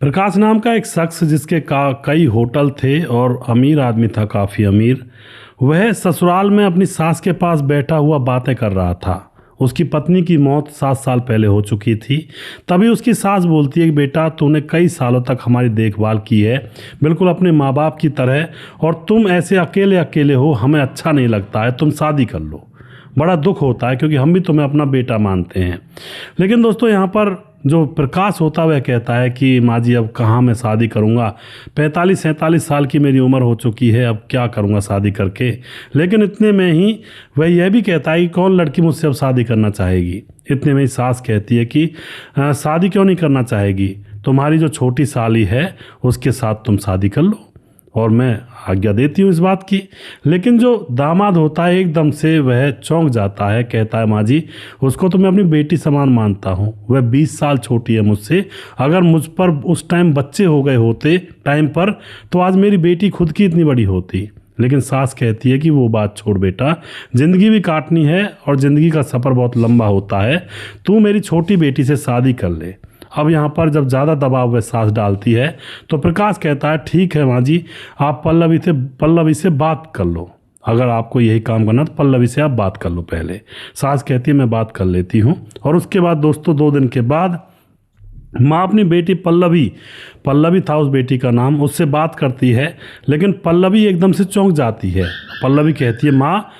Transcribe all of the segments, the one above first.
प्रकाश नाम का एक शख्स जिसके कई होटल थे और अमीर आदमी था, काफ़ी अमीर। वह ससुराल में अपनी सास के पास बैठा हुआ बातें कर रहा था। उसकी पत्नी की मौत 7 साल पहले हो चुकी थी। तभी उसकी सास बोलती है कि बेटा, तूने कई सालों तक हमारी देखभाल की है, बिल्कुल अपने माँ बाप की तरह, और तुम ऐसे अकेले अकेले हो, हमें अच्छा नहीं लगता है, तुम शादी कर लो। बड़ा दुख होता है क्योंकि हम भी तुम्हें अपना बेटा मानते हैं। लेकिन दोस्तों, यहाँ पर जो प्रकाश होता है वह कहता है कि माँ जी, अब कहाँ मैं शादी करूँगा, 45-47 साल की मेरी उम्र हो चुकी है, अब क्या करूँगा शादी करके। लेकिन इतने में ही वह यह भी कहता है कि कौन लड़की मुझसे अब शादी करना चाहेगी। इतने में ही सास कहती है कि शादी क्यों नहीं करना चाहेगी, तुम्हारी जो छोटी साली है उसके साथ तुम शादी कर लो, और मैं आज्ञा देती हूँ इस बात की। लेकिन जो दामाद होता है एकदम से वह चौंक जाता है, कहता है माँ जी, उसको तो मैं अपनी बेटी समान मानता हूँ, वह 20 साल छोटी है मुझसे। अगर मुझ पर उस टाइम बच्चे हो गए होते टाइम पर, तो आज मेरी बेटी खुद की इतनी बड़ी होती। लेकिन सास कहती है कि वो बात छोड़ बेटा, ज़िंदगी भी काटनी है और ज़िंदगी का सफ़र बहुत लंबा होता है, तू मेरी छोटी बेटी से शादी कर ले। अब यहाँ पर जब ज़्यादा दबाव वह सास डालती है तो प्रकाश कहता है ठीक है माँ जी, आप पल्लवी से बात कर लो, अगर आपको यही काम करना तो पल्लवी से आप बात कर लो पहले। सास कहती है मैं बात कर लेती हूँ। और उसके बाद दोस्तों 2 दिन के बाद माँ अपनी बेटी पल्लवी था उस बेटी का नाम, उससे बात करती है। लेकिन पल्लवी एकदम से चौंक जाती है। पल्लवी कहती है माँ,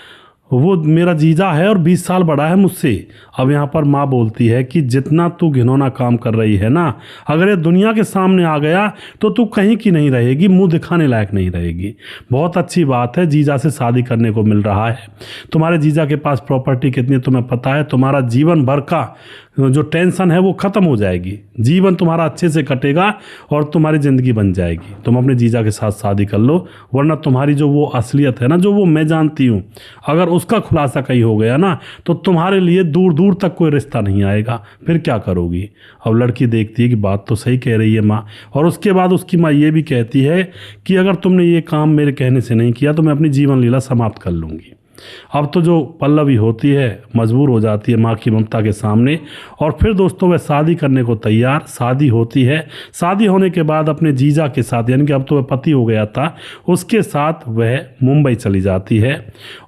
वो मेरा जीजा है और 20 साल बड़ा है मुझसे। अब यहाँ पर माँ बोलती है कि जितना तू घिनौना काम कर रही है ना, अगर ये दुनिया के सामने आ गया तो तू कहीं की नहीं रहेगी, मुंह दिखाने लायक नहीं रहेगी। बहुत अच्छी बात है, जीजा से शादी करने को मिल रहा है। तुम्हारे जीजा के पास प्रॉपर्टी कितनी तुम्हें पता है, तुम्हारा जीवन भर का जो टेंशन है वो ख़त्म हो जाएगी, जीवन तुम्हारा अच्छे से कटेगा और तुम्हारी ज़िंदगी बन जाएगी। तुम अपने जीजा के साथ शादी कर लो, वरना तुम्हारी जो वो असलियत है ना, जो वो मैं जानती हूँ, अगर उसका खुलासा कहीं हो गया ना तो तुम्हारे लिए दूर दूर तक कोई रिश्ता नहीं आएगा। फिर क्या करोगी। अब लड़की देखती है कि बात तो सही कह रही है माँ। और उसके बाद उसकी माँ ये भी कहती है कि अगर तुमने ये काम मेरे कहने से नहीं किया तो मैं अपनी जीवन लीला समाप्त कर लूँगी। अब तो जो पल्लवी होती है मजबूर हो जाती है माँ की ममता के सामने, और फिर दोस्तों वह शादी करने को तैयार। शादी होती है। शादी होने के बाद अपने जीजा के साथ, यानी कि अब तो वह पति हो गया था, उसके साथ वह मुंबई चली जाती है।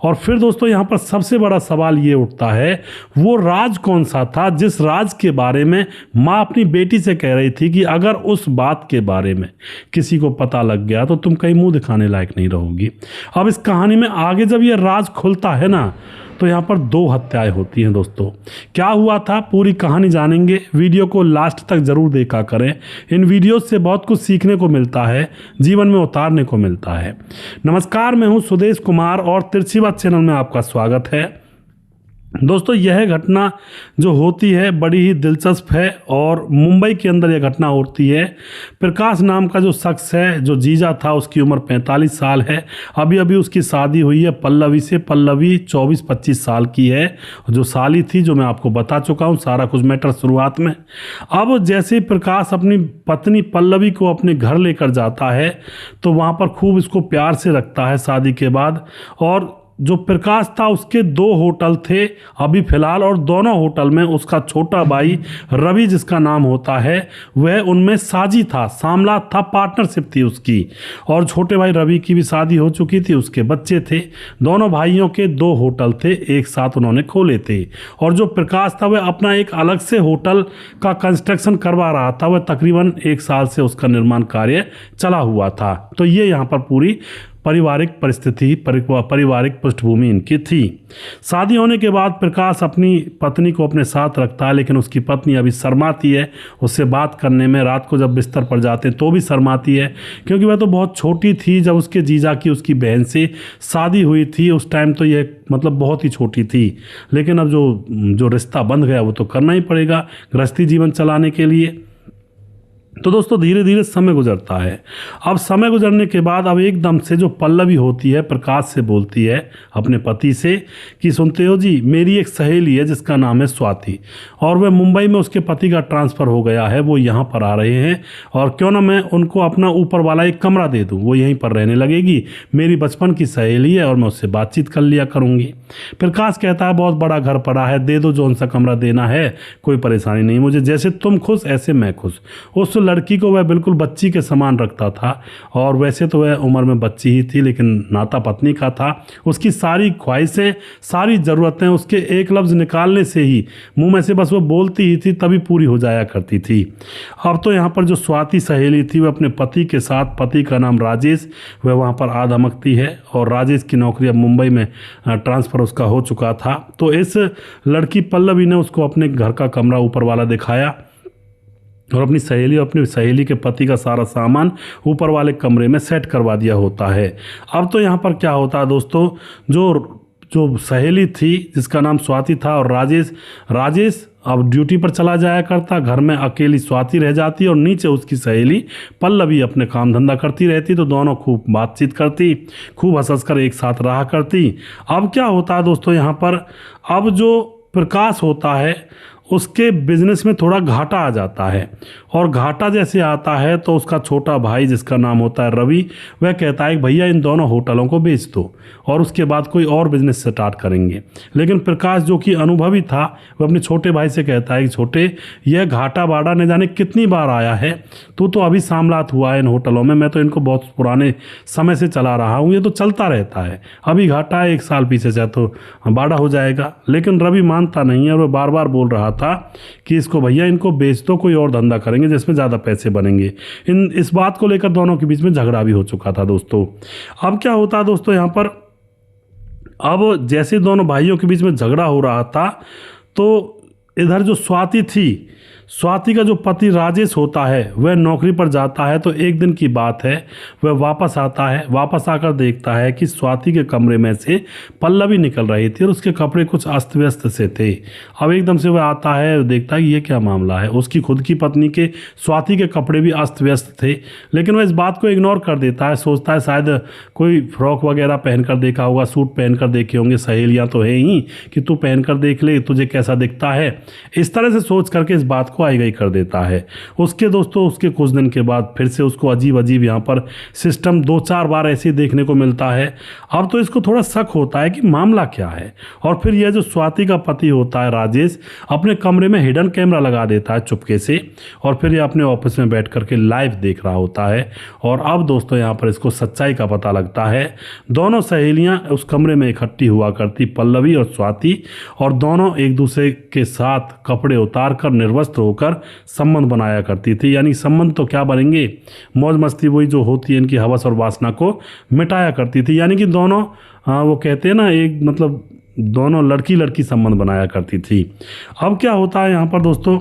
और फिर दोस्तों यहाँ पर सबसे बड़ा सवाल ये उठता है, वो राज कौन सा था जिस राज के बारे में माँ अपनी बेटी से कह रही थी कि अगर उस बात के बारे में किसी को पता लग गया तो तुम कहीं मुंह दिखाने लायक नहीं रहोगी। अब इस कहानी में आगे जब ये राज खुलता है ना, तो यहाँ पर 2 हत्याएं होती हैं। दोस्तों क्या हुआ था, पूरी कहानी जानेंगे। वीडियो को लास्ट तक जरूर देखा करें। इन वीडियो से बहुत कुछ सीखने को मिलता है, जीवन में उतारने को मिलता है। नमस्कार, मैं हूँ सुदेश कुमार और तिरछी बात चैनल में आपका स्वागत है। दोस्तों यह घटना जो होती है बड़ी ही दिलचस्प है और मुंबई के अंदर यह घटना होती है। प्रकाश नाम का जो शख्स है, जो जीजा था, उसकी उम्र 45 साल है। अभी अभी उसकी शादी हुई है पल्लवी से। पल्लवी 24-25 साल की है। जो साली थी, जो मैं आपको बता चुका हूँ सारा कुछ मैटर शुरुआत में। अब जैसे प्रकाश अपनी पत्नी पल्लवी को अपने घर लेकर जाता है तो वहाँ पर खूब इसको प्यार से रखता है शादी के बाद। और जो प्रकाश था उसके 2 होटल थे अभी फ़िलहाल, और दोनों होटल में उसका छोटा भाई रवि, जिसका नाम होता है, वह उनमें साजी था, शामला था, पार्टनरशिप थी उसकी। और छोटे भाई रवि की भी शादी हो चुकी थी, उसके बच्चे थे। दोनों भाइयों के 2 होटल थे, एक साथ उन्होंने खोले थे। और जो प्रकाश था वह अपना एक अलग से होटल का कंस्ट्रक्शन करवा रहा था। वह तकरीबन 1 साल से उसका निर्माण कार्य चला हुआ था। तो ये यहाँ पर पूरी पारिवारिक परिस्थिति, पारिवारिक पृष्ठभूमि इनकी थी। शादी होने के बाद प्रकाश अपनी पत्नी को अपने साथ रखता है, लेकिन उसकी पत्नी अभी शर्माती है उससे बात करने में। रात को जब बिस्तर पर जाते तो भी शर्माती है, क्योंकि वह तो बहुत छोटी थी जब उसके जीजा की उसकी बहन से शादी हुई थी। उस टाइम तो यह मतलब बहुत ही छोटी थी। लेकिन अब जो रिश्ता बंध गया वो तो करना ही पड़ेगा गृहस्थी जीवन चलाने के लिए। तो दोस्तों धीरे धीरे समय गुजरता है। अब समय गुजरने के बाद अब एकदम से जो पल्लवी होती है प्रकाश से बोलती है अपने पति से कि सुनते हो जी, मेरी एक सहेली है जिसका नाम है स्वाति, और वह मुंबई में उसके पति का ट्रांसफ़र हो गया है, वो यहाँ पर आ रहे हैं, और क्यों ना मैं उनको अपना ऊपर वाला एक कमरा दे दूँ, वो यहीं पर रहने लगेगी। मेरी बचपन की सहेली है और मैं उससे बातचीत कर लिया करूँगी। प्रकाश कहता है बहुत बड़ा घर पड़ा है, दे दो, जो सा कमरा देना है, कोई परेशानी नहीं मुझे, जैसे तुम खुश ऐसे मैं खुश। उस लड़की को वह बिल्कुल बच्ची के समान रखता था, और वैसे तो वह उम्र में बच्ची ही थी, लेकिन नाता पत्नी का था। उसकी सारी ख्वाहिशें, सारी ज़रूरतें उसके एक लफ्ज़ निकालने से ही, मुंह में से बस वो बोलती ही थी तभी पूरी हो जाया करती थी। अब तो यहाँ पर जो स्वाति सहेली थी वह अपने पति के साथ, पति का नाम राजेश, वह वहाँ पर आधमकती है, और राजेश की नौकरी अब मुंबई में ट्रांसफ़र उसका हो चुका था। तो इस लड़की पल्लवी ने उसको अपने घर का कमरा ऊपर वाला दिखाया, और अपनी सहेली के पति का सारा सामान ऊपर वाले कमरे में सेट करवा दिया होता है। अब तो यहाँ पर क्या होता है दोस्तों, जो सहेली थी जिसका नाम स्वाति था, और राजेश अब ड्यूटी पर चला जाया करता, घर में अकेली स्वाति रह जाती, और नीचे उसकी सहेली पल्लवी अपने काम धंधा करती रहती। तो दोनों खूब बातचीत करती, खूब हंस कर एक साथ रहा करती। अब क्या होता है दोस्तों यहाँ पर, अब जो प्रकाश होता है उसके बिजनेस में थोड़ा घाटा आ जाता है, और घाटा जैसे आता है तो उसका छोटा भाई जिसका नाम होता है रवि, वह कहता है कि भैया इन दोनों होटलों को बेच दो और उसके बाद कोई और बिजनेस स्टार्ट करेंगे। लेकिन प्रकाश जो कि अनुभवी था, वह अपने छोटे भाई से कहता है कि छोटे, यह घाटा बाड़ा न जाने कितनी बार आया है, तू तो अभी सामलात हुआ है इन होटलों में, मैं तो इनको बहुत पुराने समय से चला रहा हूँ, ये तो चलता रहता है, अभी घाटा है, 1 साल पीछे से तो बाड़ा हो जाएगा। लेकिन रवि मानता नहीं है, और वह बार बार बोल रहा था कि इसको भैया इनको बेच दो, कोई और धंधा करेंगे जिसमें ज़्यादा पैसे बनेंगे। इस बात को लेकर दोनों के बीच में झगड़ा भी हो चुका था दोस्तों। अब क्या होता है दोस्तों यहाँ पर, अब जैसे दोनों भाइयों के बीच में झगड़ा हो रहा था, तो इधर जो स्वाति थी, स्वाति का जो पति राजेश होता है वह नौकरी पर जाता है। तो एक दिन की बात है, वह वापस आता है, वापस आकर देखता है कि स्वाति के कमरे में से पल्लवी निकल रही थी, और उसके कपड़े कुछ अस्त व्यस्त से थे। अब एकदम से वह आता है, देखता है कि ये क्या मामला है। उसकी खुद की पत्नी के, स्वाति के कपड़े भी अस्त व्यस्त थे, लेकिन वह इस बात को इग्नोर कर देता है, सोचता है शायद कोई फ्रॉक वगैरह पहनकर देखा होगा, सूट पहनकर देखे होंगे, सहेलियाँ तो है ही कि तू पहनकर देख ले तुझे कैसा दिखता है। इस तरह से सोच करके इस बात को आई गई कर देता है। उसके कुछ दिन के बाद फिर से उसको अजीब अजीब यहाँ पर सिस्टम 2-4 बार ऐसे देखने को मिलता है। अब तो इसको थोड़ा शक होता है कि मामला क्या है, और फिर यह जो स्वाति का पति होता है राजेश, अपने कमरे में हिडन कैमरा लगा देता है चुपके से, और फिर ये अपने ऑफिस में बैठ करके लाइव देख रहा होता है। और अब दोस्तों यहाँ पर इसको सच्चाई का पता लगता है। दोनों सहेलियाँ उस कमरे में इकट्ठी हुआ करती, पल्लवी और स्वाति, और दोनों एक दूसरे के साथ कपड़े उतार कर निर्वस्त्र होकर संबंध बनाया करती थी। यानी संबंध तो क्या बनेंगे, मौज मस्ती वही जो होती है इनकी हवस और वासना को मिटाया करती थी। यानी कि दोनों वो कहते हैं ना, एक मतलब दोनों लड़की लड़की संबंध बनाया करती थी। अब क्या होता है यहाँ पर दोस्तों,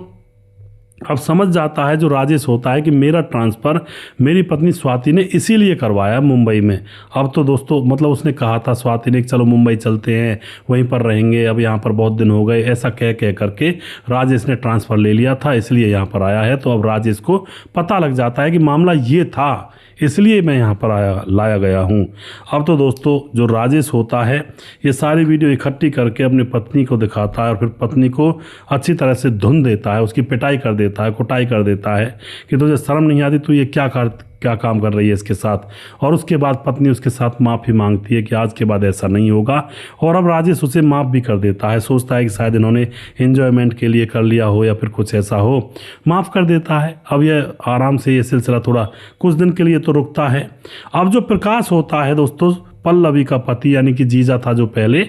अब समझ जाता है जो राजेश होता है कि मेरा ट्रांसफ़र मेरी पत्नी स्वाति ने इसीलिए करवाया मुंबई में। अब तो दोस्तों मतलब उसने कहा था स्वाति ने कि चलो मुंबई चलते हैं, वहीं पर रहेंगे, अब यहाँ पर बहुत दिन हो गए, ऐसा कह करके राजेश ने ट्रांसफ़र ले लिया था, इसलिए यहाँ पर आया है। तो अब राजेश को पता लग जाता है कि मामला ये था, इसलिए मैं यहाँ पर लाया गया हूँ। अब तो दोस्तों जो राजेश होता है ये सारी वीडियो इकट्ठी करके अपनी पत्नी को दिखाता है, और फिर पत्नी को अच्छी तरह से धुन देता है, उसकी पिटाई कर देता है, कुटाई कर देता है कि तुझे शर्म नहीं आती, तू ये क्या काम कर रही है इसके साथ। और उसके बाद पत्नी उसके साथ माफ़ी मांगती है कि आज के बाद ऐसा नहीं होगा, और अब राजेश उसे माफ़ भी कर देता है। सोचता है कि शायद इन्होंने एंजॉयमेंट के लिए कर लिया हो या फिर कुछ ऐसा हो, माफ़ कर देता है। अब यह आराम से ये सिलसिला थोड़ा कुछ दिन के लिए तो रुकता है। अब जो प्रकाश होता है दोस्तों, पल्लवी का पति यानी कि जीजा था जो पहले,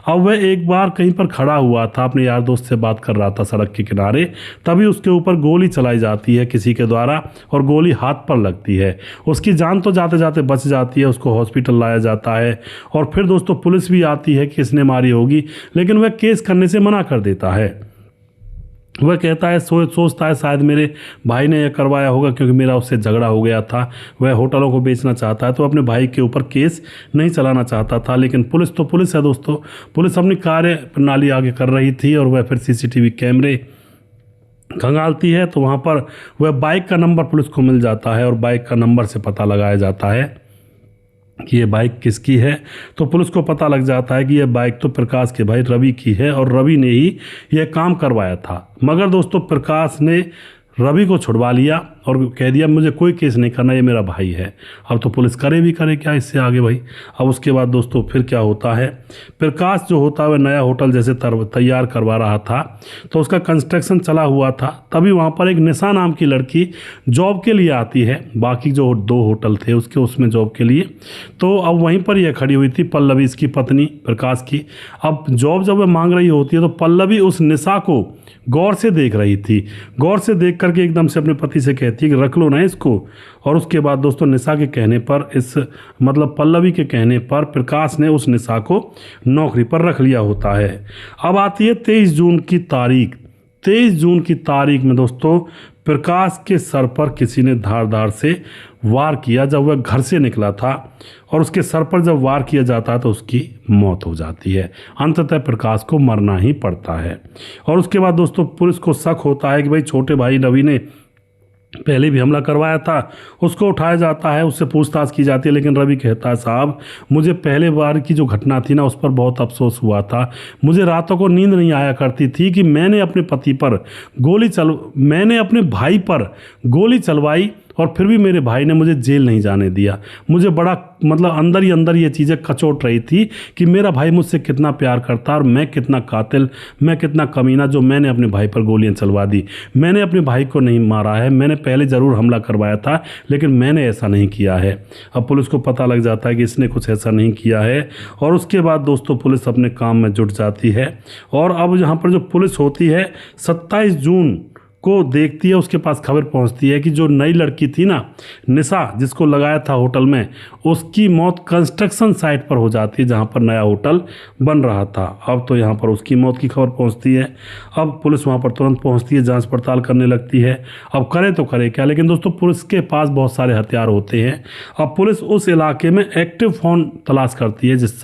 अब वह एक बार कहीं पर खड़ा हुआ था, अपने यार दोस्त से बात कर रहा था सड़क के किनारे, तभी उसके ऊपर गोली चलाई जाती है किसी के द्वारा, और गोली हाथ पर लगती है। उसकी जान तो जाते जाते बच जाती है, उसको हॉस्पिटल लाया जाता है, और फिर दोस्तों पुलिस भी आती है कि किसने मारी होगी, लेकिन वह केस करने से मना कर देता है। वह कहता है सोचता है शायद मेरे भाई ने यह करवाया होगा, क्योंकि मेरा उससे झगड़ा हो गया था, वह होटलों को बेचना चाहता है, तो अपने भाई के ऊपर केस नहीं चलाना चाहता था। लेकिन पुलिस तो पुलिस है दोस्तों, पुलिस अपनी कार्य प्रणाली आगे कर रही थी, और वह फिर सीसीटीवी कैमरे खंगालती है। तो वहाँ पर वह बाइक का नंबर पुलिस को मिल जाता है, और बाइक का नंबर से पता लगाया जाता है कि ये बाइक किसकी है। तो पुलिस को पता लग जाता है कि यह बाइक तो प्रकाश के भाई रवि की है, और रवि ने ही यह काम करवाया था। मगर दोस्तों प्रकाश ने रवि को छुड़वा लिया, और कह दिया मुझे कोई केस नहीं करना, ये मेरा भाई है। अब तो पुलिस करे भी करे क्या इससे आगे भाई। अब उसके बाद दोस्तों फिर क्या होता है, प्रकाश जो होता है वह नया होटल जैसे तैयार करवा रहा था, तो उसका कंस्ट्रक्शन चला हुआ था। तभी वहाँ पर एक निशा नाम की लड़की जॉब के लिए आती है, बाकी जो 2 होटल थे उसके उसमें जॉब के लिए। तो अब वहीं पर यह खड़ी हुई थी पल्लवी, इसकी पत्नी प्रकाश की। अब जॉब जब वह मांग रही होती है तो पल्लवी उस निशा को गौर से देख रही थी। गौर से देख करके एकदम से अपने पति से कहती है कि रख लो ना इसको। और उसके बाद दोस्तों निशा के कहने पर, इस मतलब पल्लवी के कहने पर प्रकाश ने उस निशा को नौकरी पर रख लिया होता है। अब आती है 23 जून की तारीख। 23 जून की तारीख में दोस्तों प्रकाश के सर पर किसी ने धारदार से वार किया जब वह घर से निकला था, और उसके सर पर जब वार किया जाता है तो उसकी मौत हो जाती है। अंततः प्रकाश को मरना ही पड़ता है। और उसके बाद दोस्तों पुलिस को शक होता है कि भाई छोटे भाई रवि ने पहले भी हमला करवाया था, उसको उठाया जाता है, उससे पूछताछ की जाती है, लेकिन रवि कहता है साहब मुझे पहले बार की जो घटना थी ना उस पर बहुत अफसोस हुआ था। मुझे रातों को नींद नहीं आया करती थी कि मैंने अपने भाई पर गोली चलवाई और फिर भी मेरे भाई ने मुझे जेल नहीं जाने दिया। मुझे बड़ा मतलब अंदर ही अंदर ये चीज़ें कचोट रही थी कि मेरा भाई मुझसे कितना प्यार करता और मैं कितना कातिल, मैं कितना कमीना जो मैंने अपने भाई पर गोलियां चलवा दी। मैंने अपने भाई को नहीं मारा है, मैंने पहले ज़रूर हमला करवाया था लेकिन मैंने ऐसा नहीं किया है। अब पुलिस को पता लग जाता है कि इसने कुछ ऐसा नहीं किया है, और उसके बाद दोस्तों पुलिस अपने काम में जुट जाती है। और अब यहाँ पर जो पुलिस होती है 27 जून को देखती है, उसके पास खबर पहुंचती है कि जो नई लड़की थी ना निशा, जिसको लगाया था होटल में, उसकी मौत कंस्ट्रक्शन साइट पर हो जाती है जहां पर नया होटल बन रहा था। अब तो यहां पर उसकी मौत की खबर पहुंचती है। अब पुलिस वहां पर तुरंत पहुंचती है, जांच पड़ताल करने लगती है। अब करे तो करे क्या, लेकिन दोस्तों पुलिस के पास बहुत सारे हथियार होते हैं। अब पुलिस उस इलाके में एक्टिव फ़ोन तलाश करती है जिस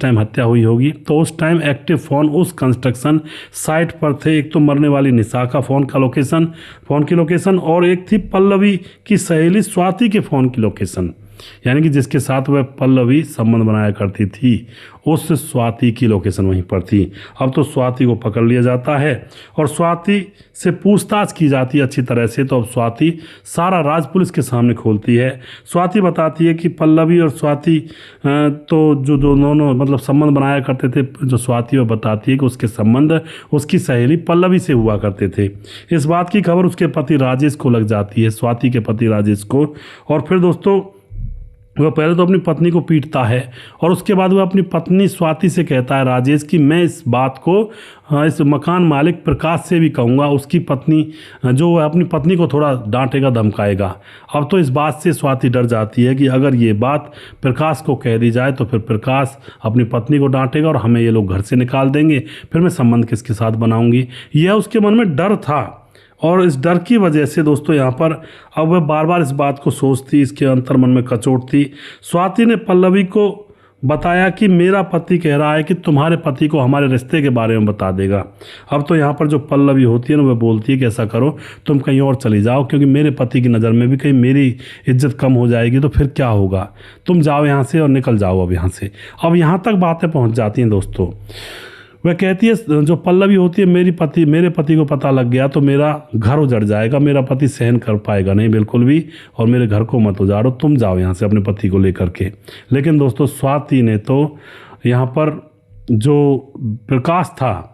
टाइम हत्या हुई होगी, तो उस टाइम एक्टिव फ़ोन उस कंस्ट्रक्शन साइट पर थे। एक तो मरने वाली निशा का फ़ोन की लोकेशन, और एक थी पल्लवी की सहेली स्वाति के फ़ोन की लोकेशन, यानी कि जिसके साथ वह पल्लवी संबंध बनाया करती थी, उस स्वाति की लोकेशन वहीं पर थी। अब तो स्वाति को पकड़ लिया जाता है और स्वाति से पूछताछ की जाती है अच्छी तरह से। तो अब स्वाति सारा राज पुलिस के सामने खोलती है। स्वाति बताती है कि पल्लवी और स्वाति तो जो दोनों मतलब संबंध बनाया करते थे, जो स्वाति वह बताती है कि उसके संबंध उसकी सहेली पल्लवी से हुआ करते थे। इस बात की खबर उसके पति राजेश को लग जाती है, स्वाति के पति राजेश को। और फिर दोस्तों वह पहले तो अपनी पत्नी को पीटता है, और उसके बाद वह अपनी पत्नी स्वाति से कहता है राजेश कि मैं इस बात को इस मकान मालिक प्रकाश से भी कहूँगा। उसकी पत्नी जो है अपनी पत्नी को थोड़ा डांटेगा धमकाएगा। अब तो इस बात से स्वाति डर जाती है कि अगर ये बात प्रकाश को कह दी जाए तो फिर प्रकाश अपनी पत्नी को डांटेगा और हमें ये लोग घर से निकाल देंगे, फिर मैं संबंध किसके साथ बनाऊंगी। यह उसके मन में डर था, और इस डर की वजह से दोस्तों यहाँ पर अब वह बार बार इस बात को सोचती, इसके अंतर मन में कचोटती। स्वाति ने पल्लवी को बताया कि मेरा पति कह रहा है कि तुम्हारे पति को हमारे रिश्ते के बारे में बता देगा। अब तो यहाँ पर जो पल्लवी होती है ना, वह बोलती है कि ऐसा करो तुम कहीं और चली जाओ, क्योंकि मेरे पति की नज़र में भी कहीं मेरी इज्जत कम हो जाएगी तो फिर क्या होगा, तुम जाओ यहाँ से और निकल जाओ अब यहाँ से। अब यहाँ तक बातें पहुँच जाती हैं दोस्तों। वह कहती है, जो पल्लवी होती है, मेरे पति को पता लग गया तो मेरा घर उजड़ जाएगा, मेरा पति सहन कर पाएगा नहीं बिल्कुल भी, और मेरे घर को मत उजाड़ो, तुम जाओ यहाँ से अपने पति को लेकर के। लेकिन दोस्तों स्वाति ने तो यहाँ पर जो प्रकाश था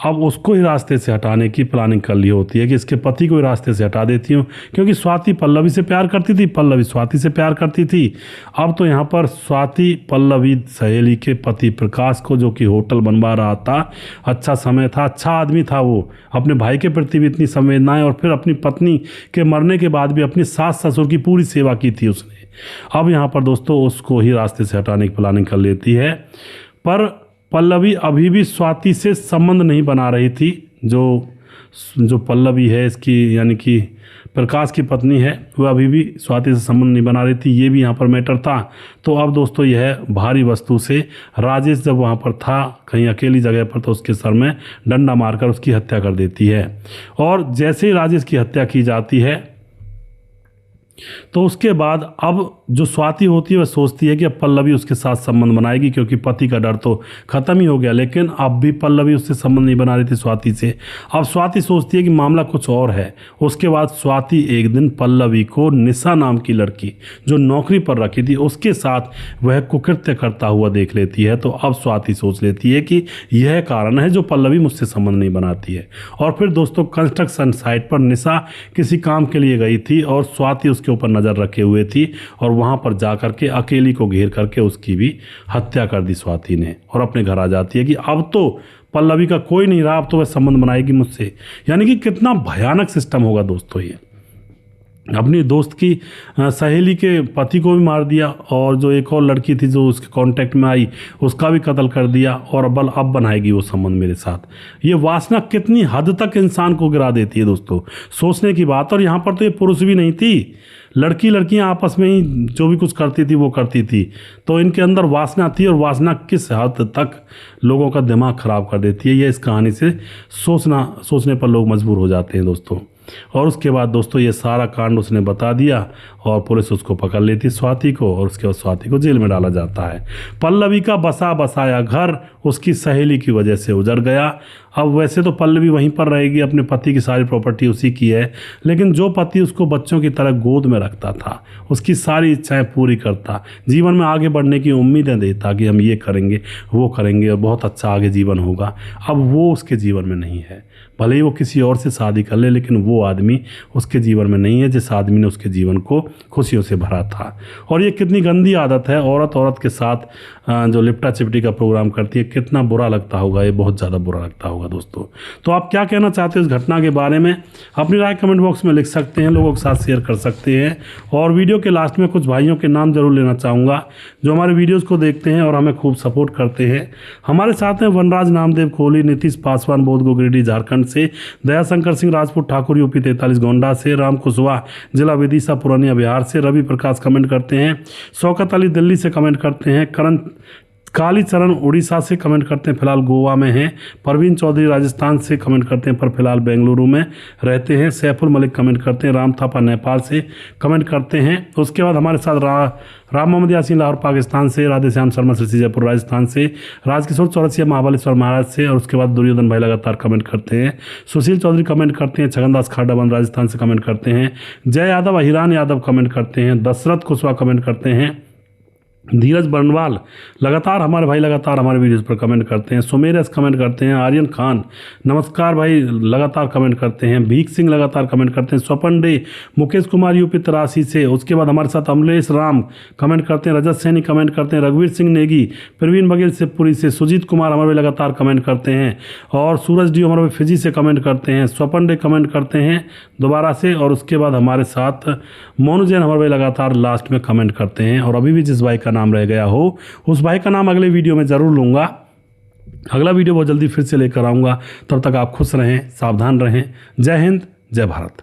अब उसको ही रास्ते से हटाने की प्लानिंग कर ली होती है कि इसके पति को ही रास्ते से हटा देती हूँ, क्योंकि स्वाति पल्लवी से प्यार करती थी, पल्लवी स्वाति से प्यार करती थी। अब तो यहाँ पर स्वाति पल्लवी सहेली के पति प्रकाश को, जो कि होटल बनवा रहा था, अच्छा समय था, अच्छा आदमी था, वो अपने भाई के प्रति भी इतनी संवेदनाएं, और फिर अपनी पत्नी के मरने के बाद भी अपनी सास ससुर की पूरी सेवा की थी उसने। अब यहाँ पर दोस्तों उसको ही रास्ते से हटाने की प्लानिंग कर लेती है। पर पल्लवी अभी भी स्वाति से संबंध नहीं बना रही थी। जो पल्लवी है इसकी, यानी कि प्रकाश की पत्नी है, वह अभी भी स्वाति से संबंध नहीं बना रही थी। ये भी यहाँ पर मैटर था। तो अब दोस्तों यह भारी वस्तु से राजेश जब वहाँ पर था कहीं अकेली जगह पर, तो उसके सर में डंडा मारकर उसकी हत्या कर देती है। और जैसे ही राजेश की हत्या की जाती है तो उसके बाद अब जो स्वाति होती है वह सोचती है कि अब पल्लवी उसके साथ संबंध बनाएगी, क्योंकि पति का डर तो खत्म ही हो गया। लेकिन अब भी पल्लवी उससे संबंध नहीं बना रही थी स्वाति से। अब स्वाति सोचती है कि मामला कुछ और है। उसके बाद स्वाति एक दिन पल्लवी को निशा नाम की लड़की जो नौकरी पर रखी थी उसके साथ वह कुकृत्य करता हुआ देख लेती है। तो अब स्वाति सोच लेती है कि यह कारण है जो पल्लवी मुझसे संबंध नहीं बनाती है। और फिर दोस्तों, कंस्ट्रक्शन साइट पर निशा किसी काम के लिए गई थी और स्वाति उसके ऊपर नज़र रखे हुए थी, और वहां पर जाकर के अकेली को घेर करके उसकी भी हत्या कर दी स्वाति ने, और अपने घर आ जाती है कि अब तो पल्लवी का कोई नहीं रहा, अब तो वह संबंध बनाएगी मुझसे। यानी कि कितना भयानक सिस्टम होगा दोस्तों ये। अपनी दोस्त की सहेली के पति को भी मार दिया, और जो एक और लड़की थी जो उसके कांटेक्ट में आई उसका भी कत्ल कर दिया, और अब बनाएगी वो संबंध मेरे साथ। ये वासना कितनी हद तक इंसान को गिरा देती है दोस्तों, सोचने की बात। और यहाँ पर तो ये पुरुष भी नहीं थी, लड़कियां आपस में ही जो भी कुछ करती थी वो करती थी। तो इनके अंदर वासना थी, और वासना किस हद तक लोगों का दिमाग खराब कर देती है ये इस कहानी से सोचने पर लोग मजबूर हो जाते हैं दोस्तों। और उसके बाद दोस्तों ये सारा कांड उसने बता दिया, और पुलिस उसको पकड़ लेती स्वाति को, और उसके बाद स्वाति को जेल में डाला जाता है। पल्लवी का बसा बसाया घर उसकी सहेली की वजह से उजड़ गया। अब वैसे तो पल्लवी वहीं पर रहेगी, अपने पति की सारी प्रॉपर्टी उसी की है, लेकिन जो पति उसको बच्चों की तरह गोद में रखता था, उसकी सारी इच्छाएं पूरी करता, जीवन में आगे बढ़ने की उम्मीदें देता कि हम ये करेंगे वो करेंगे और बहुत अच्छा आगे जीवन होगा, अब वो उसके जीवन में नहीं है। भले ही वो किसी और से शादी कर ले, लेकिन वो आदमी उसके जीवन में नहीं है जिस आदमी ने उसके जीवन को खुशियों से भरा था। और ये कितनी गंदी आदत है, औरत के साथ जो लिपटा चिपटी का प्रोग्राम करती है, कितना बुरा लगता होगा, ये बहुत ज़्यादा बुरा लगता होगा दोस्तों। तो आप क्या कहना चाहते हो इस घटना के बारे में, अपनी राय कमेंट बॉक्स में लिख सकते हैं, लोगों के साथ शेयर कर सकते हैं। और वीडियो के लास्ट में कुछ भाइयों के नाम जरूर लेना चाहूँगा जो हमारे वीडियोज़ को देखते हैं और हमें खूब सपोर्ट करते हैं। हमारे साथ हैं वनराज नामदेव कोहली, नीतीश पासवान बोधगो गिरिडीह झारखंड से, दयाशंकर सिंह राजपूत ठाकुर यूपी 43 गोंडा से, राम कुशवाहा जिला विदिशा पूर्णिया बिहार से, रवि प्रकाश कमेंट करते हैं, शौकत अली दिल्ली से कमेंट करते हैं, करण कालीचरण उड़ीसा से कमेंट करते हैं, फिलहाल गोवा में हैं, परवीन चौधरी राजस्थान से कमेंट करते हैं पर फिलहाल बेंगलुरु में रहते हैं, सैफुल मलिक कमेंट करते हैं, राम थापा नेपाल से कमेंट करते हैं। उसके बाद हमारे साथ राम मोहम्मद यासीन लाहौर पाकिस्तान से, राधेश्याम शर्मा सिरसी जयपुर राजस्थान से, राजकिशोर चौरसिया महाबलेश्वर महाराज से, और उसके बाद दुर्योधन भाई लगातार कमेंट करते हैं, सुशील चौधरी कमेंट करते हैं, छगनदास खाडाबंद राजस्थान से कमेंट करते हैं, जय यादव अहिरान यादव कमेंट करते हैं, दशरथ कुशवाहा कमेंट करते हैं, धीरज बर्नवाल लगातार हमारे वीडियोस पर कमेंट करते हैं, सुमेर एस कमेंट करते हैं, आर्यन खान नमस्कार भाई लगातार कमेंट करते हैं, भीख सिंह लगातार कमेंट करते हैं, स्वपन डे, मुकेश कुमार यूपी 83 से। उसके बाद हमारे साथ अमलेश राम कमेंट करते हैं, रजत सैनी कमेंट करते हैं, रघुवीर सिंह नेगी, प्रवीण बघेल से पुरी से, सुजीत कुमार हमारे लगातार कमेंट करते हैं, और सूरज डी हमारे फिजी से कमेंट करते हैं, स्वपन डे कमेंट करते हैं दोबारा से। और उसके बाद हमारे साथ मोनू जैन हमारे लगातार लास्ट में कमेंट करते हैं। और अभी भी जिस भाई का नाम रह गया हो उस भाई का नाम अगले वीडियो में ज़रूर लूँगा। अगला वीडियो बहुत जल्दी फिर से लेकर आऊँगा, तब तक आप खुश रहें, सावधान रहें। जय हिंद, जय भारत।